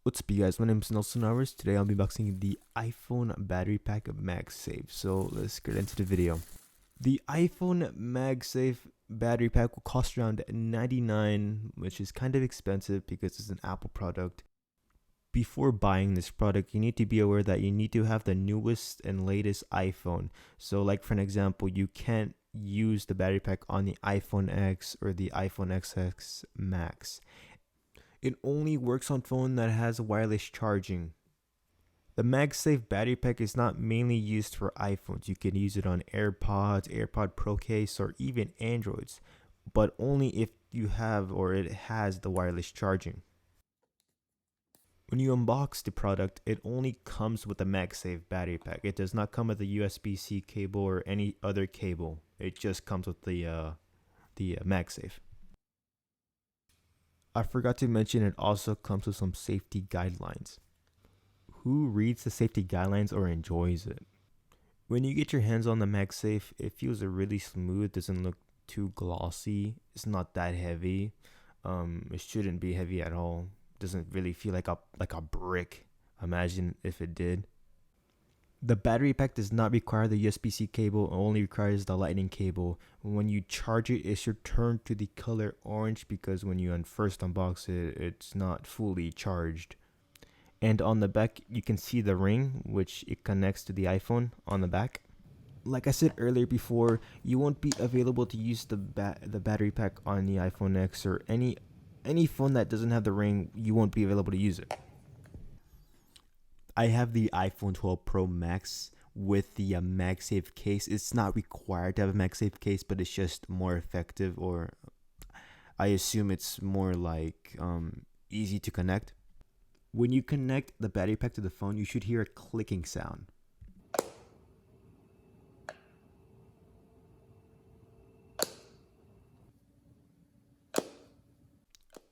What's up, you guys? My name is Nelson Hours. Today I'll be unboxing the iPhone battery pack of Magsafe. So let's get into the video. The iPhone Magsafe battery pack will cost around $99, which is kind of expensive because it's an Apple product. Before buying this product, you need to be aware that you need to have the newest and latest iPhone. So like for an example, you can't use the battery pack on the iPhone X or the iPhone XX Max. It only works on phone that has wireless charging. The MagSafe battery pack is not mainly used for iPhones. You can use it on AirPods, AirPod Pro case, or even Androids, but only if you have or it has the wireless charging. When you unbox the product, it only comes with the MagSafe battery pack. It does not come with a USB-C cable or any other cable. It just comes with the MagSafe. I forgot to mention it also comes with some safety guidelines. Who reads the safety guidelines or enjoys it? When you get your hands on the MagSafe, it feels really smooth, doesn't look too glossy, it's not that heavy. It shouldn't be heavy at all. Doesn't really feel like a brick. Imagine if it did. The battery pack does not require the USB-C cable, it only requires the lightning cable. When you charge it, it should turn to the color orange because when you first unbox it, it's not fully charged. And on the back, you can see the ring, which it connects to the iPhone on the back. Like I said earlier before, you won't be available to use the battery pack on the iPhone X or any phone that doesn't have the ring. You won't be available to use it. I have the iPhone 12 Pro Max with the MagSafe case. It's not required to have a MagSafe case, but it's just more effective, or I assume it's more like easy to connect. When you connect the battery pack to the phone, you should hear a clicking sound.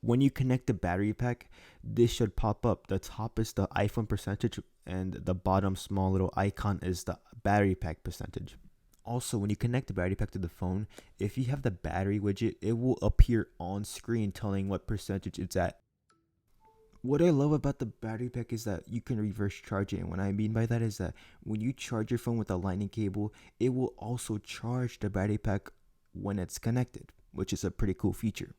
When you connect the battery pack, this should pop up. The top is the iPhone percentage and the bottom small little icon is the battery pack percentage. Also, when you connect the battery pack to the phone, if you have the battery widget, it will appear on screen telling what percentage it's at. What I love about the battery pack is that you can reverse charge it. And what I mean by that is that when you charge your phone with a lightning cable, it will also charge the battery pack when it's connected, which is a pretty cool feature.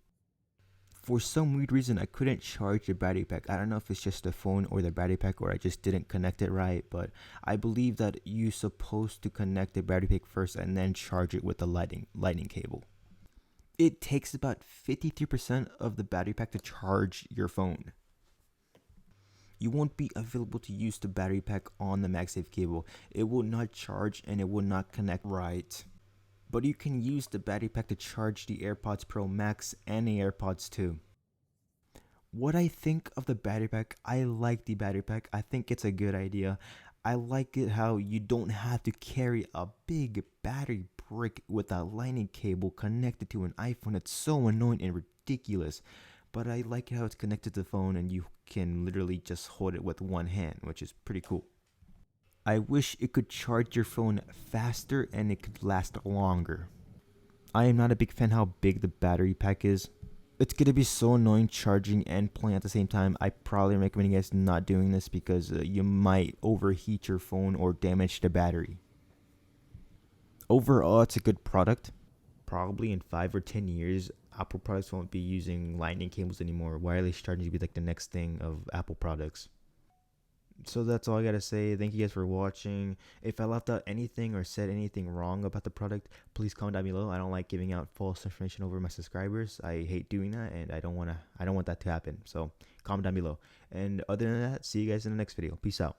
For some weird reason, I couldn't charge the battery pack. I don't know if it's just the phone or the battery pack, or I just didn't connect it right, but I believe that you're supposed to connect the battery pack first and then charge it with the lightning cable. It takes about 53% of the battery pack to charge your phone. You won't be available to use the battery pack on the MagSafe cable. It will not charge and it will not connect right. But you can use the battery pack to charge the AirPods Pro Max and the AirPods 2. What I think of the battery pack, I like the battery pack. I think it's a good idea. I like it how you don't have to carry a big battery brick with a lightning cable connected to an iPhone. It's so annoying and ridiculous. But I like how it's connected to the phone and you can literally just hold it with one hand, which is pretty cool. I wish it could charge your phone faster and it could last longer. I am not a big fan how big the battery pack is. It's gonna be so annoying charging and playing at the same time. I probably recommend you guys not doing this because you might overheat your phone or damage the battery. Overall, it's a good product. Probably in 5 or 10 years, Apple products won't be using lightning cables anymore. Wireless charging will be like the next thing of Apple products. So that's all I gotta say. Thank you guys for watching. If I left out anything or said anything wrong about the product, please comment down below. I don't like giving out false information over my subscribers. I hate doing that, and I don't want that to happen. So comment down below. And other than that, see you guys in the next video. Peace out.